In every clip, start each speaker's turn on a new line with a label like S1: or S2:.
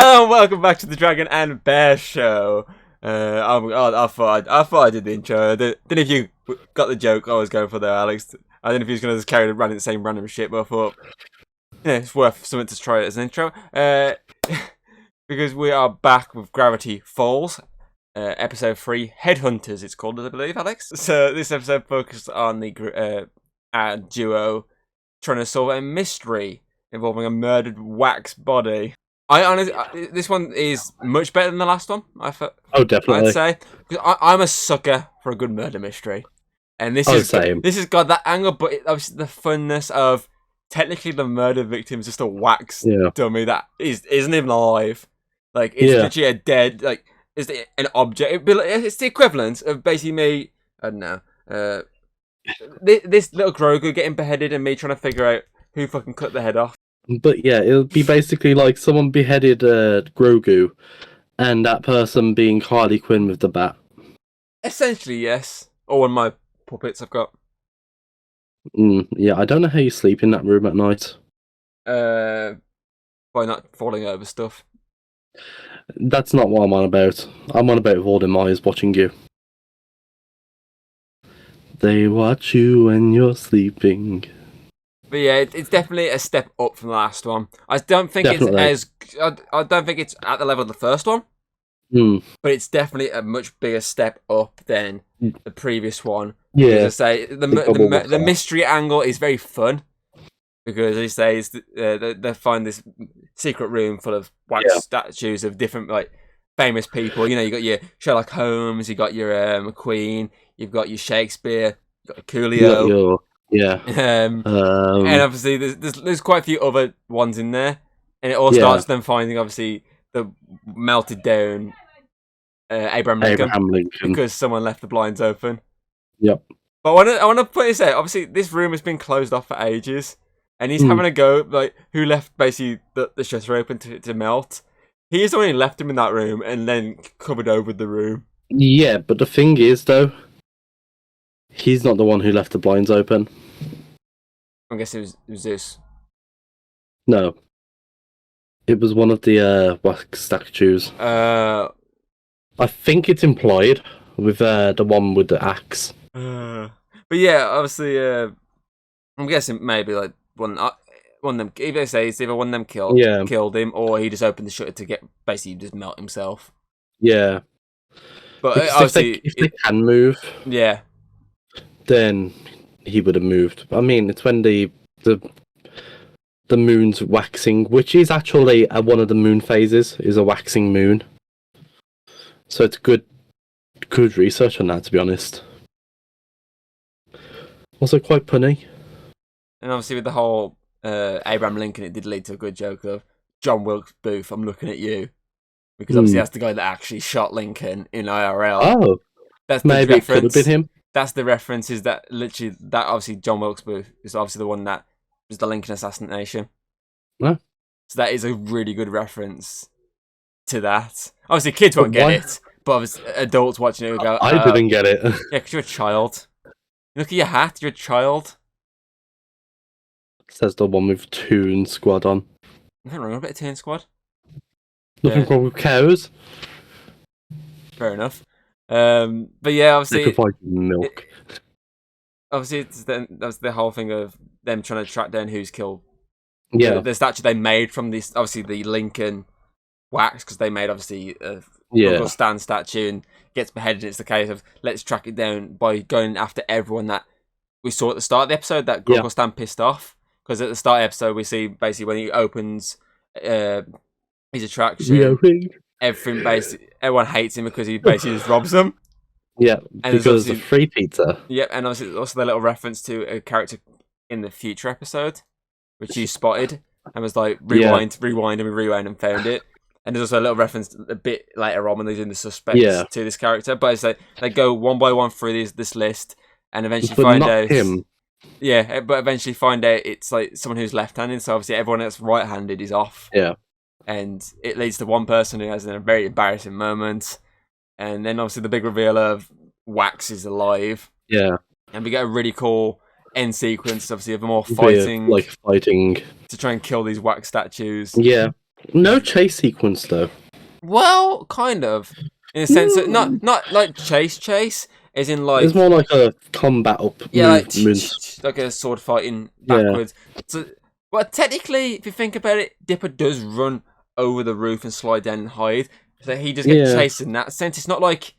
S1: Hello and welcome back to the Dragon and Bear Show. I thought I did the intro. I don't know if you got the joke I was going for there, Alex. I don't know if he was going to just carry on the same random shit, but I thought, it's worth something to try it as an intro. Because we are back with Gravity Falls, episode 3, Headhunters. It's called, I believe, Alex. So this episode focused on the duo trying to solve a mystery involving a murdered wax body. I honestly, this one is much better than the last one.
S2: Oh, definitely.
S1: I'd say I'm a sucker for a good murder mystery, and this has got that angle, but obviously the funness of technically the murder victim is just a wax dummy that isn't even alive. Like it's literally a dead, like it's an object. It's the equivalent of basically me. I don't know. This little Grogu getting beheaded and me trying to figure out who fucking cut the head off.
S2: But yeah, it'll be basically like someone beheaded Grogu, and that person being Harley Quinn with the bat.
S1: Essentially, yes. Or one of my puppets I've got.
S2: Yeah, I don't know how you sleep in that room at night.
S1: By not falling over stuff.
S2: That's not what I'm on about. I'm on about holding my eyes watching you. They watch you when you're sleeping.
S1: But yeah, it's definitely a step up from the last one. I don't think I don't think it's at the level of the first one. But it's definitely a much bigger step up than the previous one.
S2: Yeah.
S1: As I say, the mystery angle is very fun. Because as I say, they find this secret room full of wax statues of different famous people. You know, you got your Sherlock Holmes, you got your McQueen, you've got your Shakespeare, you got Coolio. And obviously there's quite a few other ones in there, and it all starts them finding obviously the melted down Abraham Lincoln because someone left the blinds open.
S2: Yep.
S1: But I want to put this out. Obviously, this room has been closed off for ages, and he's having a go who left basically the shutter open to melt. He's the one who left him in that room and then covered over the room.
S2: Yeah, but the thing is though, he's not the one who left the blinds open.
S1: I guess it was Zeus.
S2: No. It was one of the wax statues.
S1: I
S2: think it's implied with the one with the axe.
S1: But yeah, obviously, I'm guessing maybe one of them. If they say it's either one of them killed him, or he just opened the shutter to get basically just melt himself.
S2: Yeah.
S1: But
S2: because
S1: obviously,
S2: if they can move, then he would have moved. I mean, it's when the moon's waxing, which is actually one of the moon phases, is a waxing moon. So it's good research on that, to be honest. Also quite punny.
S1: And obviously with the whole Abraham Lincoln, it did lead to a good joke of John Wilkes Booth, I'm looking at you. Because obviously that's the guy that actually shot Lincoln in IRL.
S2: Oh,
S1: that's
S2: maybe it could have been him.
S1: That's the reference, is that literally, that obviously John Wilkes Booth is obviously the one that was the Lincoln assassination.
S2: No.
S1: So that is a really good reference to that. Obviously kids won't get it, but obviously adults watching it will go,
S2: I didn't get it.
S1: Yeah, because you're a child. Look at your hat, you're a child.
S2: Says the one with Toon Squad on.
S1: Nothing wrong with a bit of Toon Squad.
S2: Nothing wrong with cows.
S1: Fair enough. But yeah, obviously
S2: they provide milk.
S1: Obviously, that's the whole thing of them trying to track down who's killed.
S2: Yeah,
S1: the statue they made from this, obviously the Lincoln wax, because they made obviously a Uncle Stan statue and gets beheaded. It's the case of let's track it down by going after everyone that we saw at the start of the episode that Uncle Stan pissed off. Because at the start of the episode, we see basically when he opens his attraction, everyone hates him because he basically just robs them.
S2: Yeah, and because of free pizza.
S1: Yeah, and obviously also the little reference to a character in the future episode, which you spotted and was like, rewind, and we rewound and found it. And there's also a little reference a bit later on when they're doing the suspects to this character. But it's like they go one by one through this list and eventually find out
S2: him.
S1: Yeah, but eventually find out it's like someone who's left-handed, so obviously everyone that's right-handed is off.
S2: Yeah.
S1: And it leads to one person who has a very embarrassing moment. And then obviously the big reveal of Wax is alive.
S2: Yeah.
S1: And we get a really cool end sequence, obviously, of them all fighting.
S2: Fighting.
S1: To try and kill these Wax statues.
S2: Yeah. No chase sequence though.
S1: Well, kind of, in a sense that not like chase, as in
S2: It's
S1: like
S2: more like a combat up
S1: yeah, like
S2: movement.
S1: like a sword fighting
S2: Yeah,
S1: backwards. So, well, technically, if you think about it, Dipper does run over the roof and slide down and hide. So he does get
S2: yeah,
S1: chased in that sense. It's not like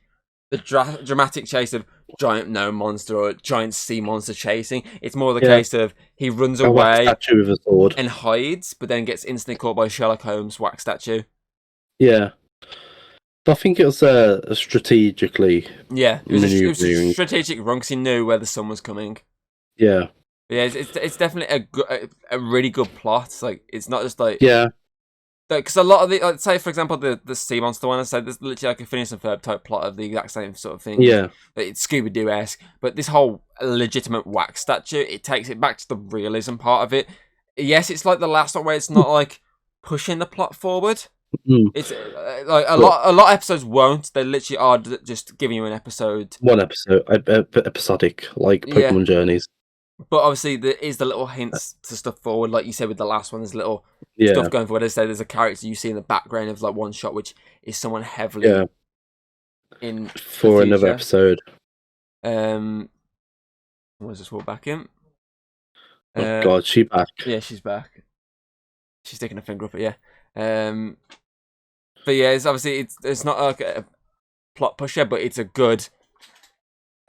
S1: the dramatic chase of giant gnome monster or giant sea monster chasing. It's more the
S2: yeah.
S1: case of he runs
S2: A wax
S1: away
S2: statue with a sword.
S1: and hides, but then gets instantly caught by Sherlock Holmes' wax statue.
S2: Yeah. But I think it was strategically
S1: Yeah, it was a
S2: maneuvering.
S1: strategic run because he knew where the sun was coming.
S2: Yeah.
S1: But yeah, it's definitely a really good plot. Like it's not just like
S2: Yeah.
S1: because a lot of the like, say for example the sea monster one I said there's literally like a Phineas and Ferb type plot of the exact same sort of thing.
S2: Yeah.
S1: It's Scooby Doo esque, but this whole legitimate wax statue it takes it back to the realism part of it. Yes, it's like the last one where it's not like pushing the plot forward.
S2: Mm.
S1: It's like a lot of episodes won't. They literally are just giving you an episode.
S2: One episode, episodic, like
S1: Yeah.
S2: Pokemon Journeys.
S1: But obviously, there is the little hints to stuff forward, like you said with the last one. There's little
S2: Yeah.
S1: stuff going forward. As I say, there's a character you see in the background of like one shot, which is someone heavily in
S2: For
S1: the
S2: another
S1: future.
S2: episode.
S1: Let's just walk back in.
S2: Oh God, she back.
S1: Yeah, she's back. She's sticking a finger up it. Yeah. But yeah, it's obviously it's not like a plot pusher, but it's a good.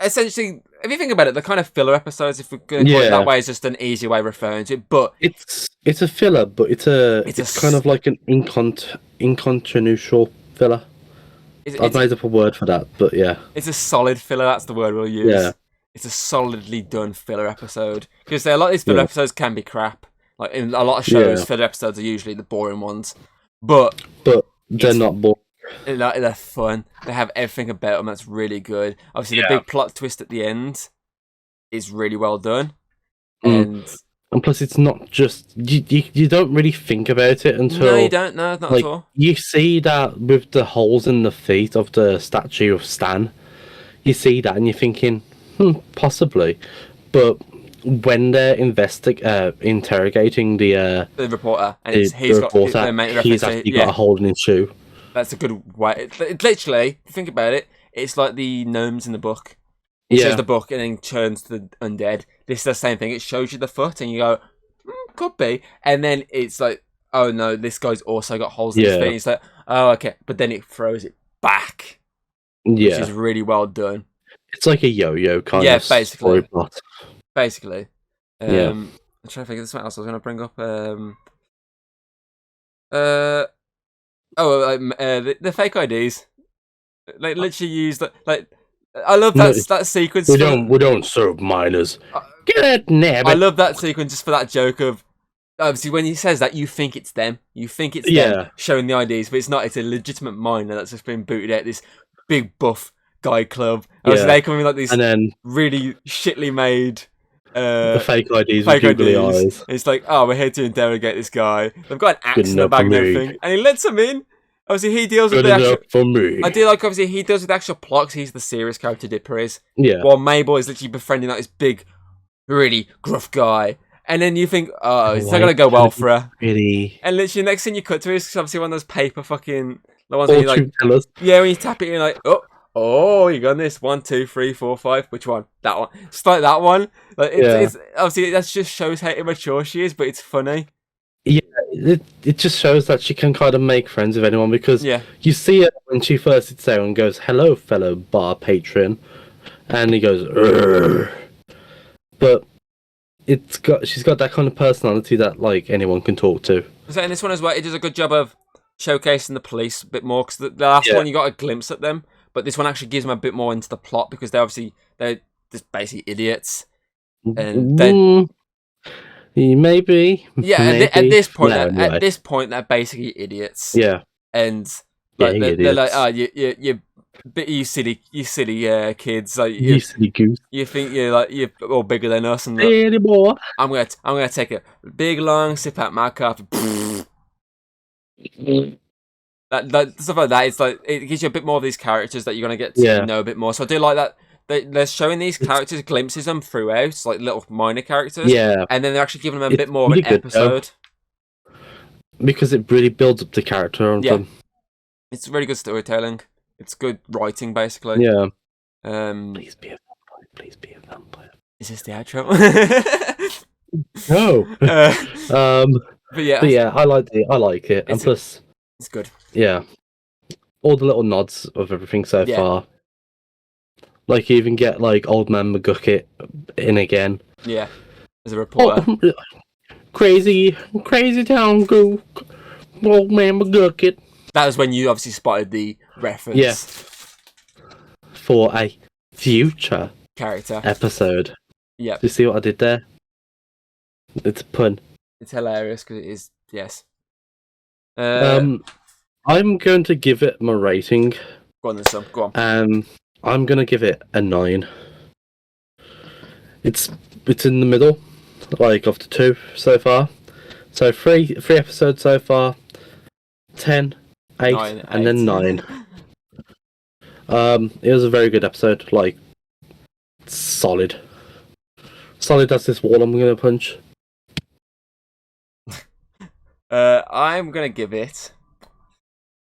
S1: Essentially, if you think about it, the kind of filler episodes, if we're going to call it that way, is just an easy way of referring to it. But
S2: it's a filler, but it's kind of like an incontrovertible filler. I've made up a word for that, but yeah,
S1: it's a solid filler. That's the word we'll use.
S2: Yeah,
S1: it's a solidly done filler episode because a lot of these filler episodes can be crap. Like in a lot of shows, filler episodes are usually the boring ones, but
S2: they're not boring.
S1: They're fun. They have everything about them that's really good. Obviously, the big plot twist at the end is really well done, and
S2: plus it's not just you don't really think about it until
S1: no, you don't. No, not at all.
S2: You see that with the holes in the feet of the statue of Stan. You see that and you're thinking, possibly, but when they're interrogating the
S1: reporter, and
S2: he's actually got a hole in his shoe.
S1: That's a good way. It literally, think about it, it's like the gnomes in the book. It shows the book and then turns to the undead. This is the same thing. It shows you the foot and you go, could be. And then it's like, oh no, this guy's also got holes in his feet. It's like, oh, okay. But then it throws it back. Which is really well done.
S2: It's like a yo-yo kind of
S1: basically.
S2: plot.
S1: Basically. I'm trying to think of something else I was going to bring up. The fake IDs, like literally used like I love that sequence.
S2: We don't serve minors. Get it, nabbit.
S1: I love that sequence just for that joke of obviously when he says that you think it's them, them showing the IDs, but it's not. It's a legitimate minor that's just been booted out this big buff guy club. They come in like these
S2: and then
S1: really shittily made.
S2: The fake IDs with googly eyes.
S1: It's like, oh, we're here to interrogate this guy. They've got an axe in the bag and everything, and he lets him in. Obviously, he deals with the actual.
S2: For me.
S1: I do like. Obviously, he deals with the actual plot because he's the serious character. Dipper is.
S2: Yeah.
S1: While Mabel is literally befriending like this big, really gruff guy, and then you think, oh, it's not gonna go well for her.
S2: Really.
S1: And literally, next thing you cut to is obviously one of those paper fucking the ones that you like. Yeah, when you tap it, you're like, oh, you got this 1, 2, 3, 4, 5. Which one? That one. Just like that one. Like it's obviously that just shows how immature she is, but it's funny.
S2: Yeah, it just shows that she can kind of make friends with anyone because you see her when she first sits there and goes, "Hello, fellow bar patron," and he goes, "Urgh." But she's got that kind of personality that like anyone can talk to.
S1: So in this one as well, it does a good job of showcasing the police a bit more because the last one you got a glimpse at them. But this one actually gives them a bit more into the plot because they're just basically idiots. And then
S2: maybe
S1: at this point they're basically idiots.
S2: Yeah.
S1: And like they're like, oh, you silly kids, like
S2: you silly goose.
S1: You think you're all bigger than us, and
S2: anymore.
S1: I'm gonna take a big long sip out my coffee. That stuff like that, it's like it gives you a bit more of these characters that you're gonna get to know a bit more. So I do like that they're showing these characters glimpses of them throughout, like little minor characters.
S2: Yeah,
S1: and then they're actually giving them a bit more of an episode.
S2: because it really builds up the character of them.
S1: It's really good storytelling. It's good writing, basically.
S2: Yeah.
S1: Please
S2: be a vampire. Please be a vampire.
S1: Is this the outro?
S2: No.
S1: But yeah,
S2: I like it, and plus,
S1: it's good.
S2: Yeah, all the little nods of everything so far. Like you even get like Old Man McGucket in again.
S1: Yeah, as a reporter.
S2: Oh, crazy town go, Old Man McGucket.
S1: That was when you obviously spotted the reference.
S2: Yeah. For a future
S1: character
S2: episode.
S1: Yeah.
S2: Do you see what I did there? It's a pun.
S1: It's hilarious because it is. Yes.
S2: I'm going to give it my rating.
S1: Go on then, son. Go on.
S2: I'm going to give it a 9. It's in the middle, like of the 2 so far. So 3 episodes so far. 10, 8,
S1: 9,
S2: and then 9. It was a very good episode. Like, solid. Solid as this wall I'm going to punch.
S1: I'm going to give it...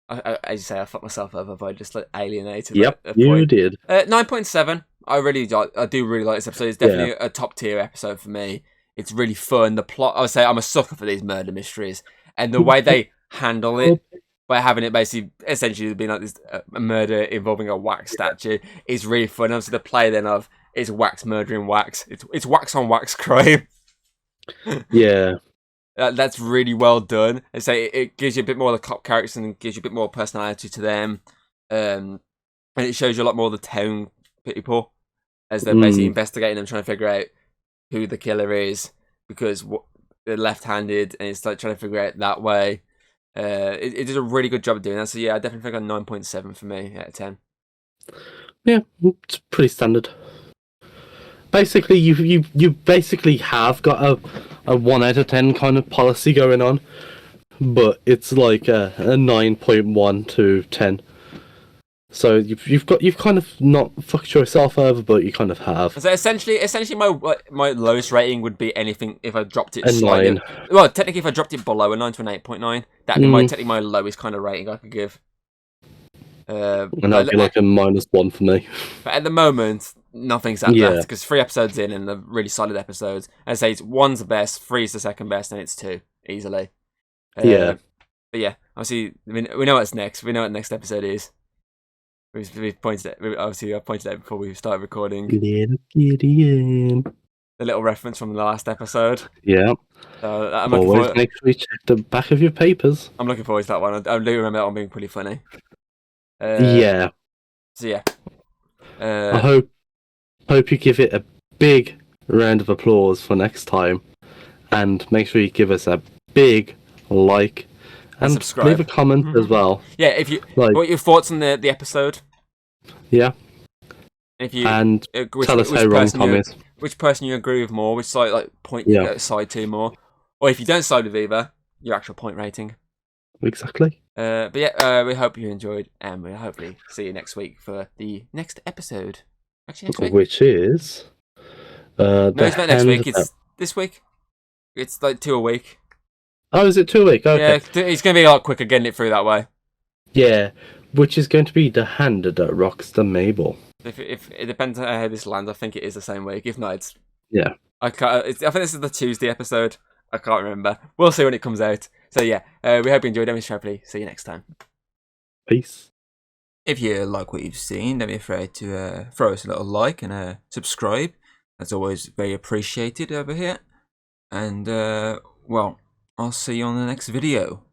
S1: as you say, I fucked myself over by just like alienated.
S2: Yep, you did.
S1: 9.7. I do really like this episode. It's definitely a top tier episode for me. It's really fun. The plot, I would say, I'm a sucker for these murder mysteries, and the way they handle it by having it basically essentially being like this murder involving a wax statue is really fun. Obviously, the play then of it's wax murdering wax. It's wax on wax crime.
S2: Yeah.
S1: That's really well done. I say it gives you a bit more of the cop characters and gives you a bit more personality to them, and it shows you a lot more of the town people as they're basically investigating them, trying to figure out who the killer is because they're left-handed, and it's like trying to figure out that way. It did a really good job of doing that. So yeah, I definitely think a 9.7 for me out of 10.
S2: Yeah, it's pretty standard. Basically, you basically have got a 1 out of 10 kind of policy going on, but it's like a 9.1 to 10. So you've kind of not fucked yourself over, but you kind of have.
S1: So essentially my lowest rating would be anything if I dropped it
S2: a
S1: slightly.
S2: 9.
S1: Well, technically, if I dropped it below a 9 to an 8.9, that'd be technically my lowest kind of rating I could give.
S2: And that'd be like a -1 for me.
S1: But at the moment, nothing's at that because 3 episodes in and they're really solid episodes. I'd say 1's the best, 3's the second best, and it's 2 easily. But yeah, obviously we know what's next. We know what the next episode is. We've pointed it. Obviously, I pointed out before we started recording.
S2: Little Gideon.
S1: The little reference from the last episode.
S2: Yeah.
S1: I'm
S2: always make sure you check the back of your papers.
S1: I'm looking forward to that one. I do remember that one being pretty funny.
S2: Yeah.
S1: So yeah.
S2: I hope you give it a big round of applause for next time, and make sure you give us a big like and
S1: subscribe.
S2: Leave a comment as well.
S1: Yeah, if you what your thoughts on the episode?
S2: Yeah.
S1: If you
S2: tell us how wrong Tom is.
S1: Which person you agree with more? Which side point side to more? Or if you don't side with either, your actual point rating.
S2: Exactly.
S1: But yeah, we hope you enjoyed, and we'll hopefully see you next week for the next episode. Actually, next week.
S2: Which is
S1: no, it's not next week. It's this week. It's like 2 a week.
S2: Oh, is it 2 a week? Okay.
S1: Yeah, it's going to be a lot quicker getting it through that way.
S2: Yeah, which is going to be the hand that rocks the Mabel.
S1: If it depends on how this lands, I think it is the same week. If not, it's
S2: I
S1: think this is the Tuesday episode. I can't remember. We'll see when it comes out. So yeah, we hope you enjoyed it. Sharply. See you next time.
S2: Peace.
S3: If you like what you've seen, don't be afraid to throw us a little like and subscribe. That's always very appreciated over here. And well, I'll see you on the next video.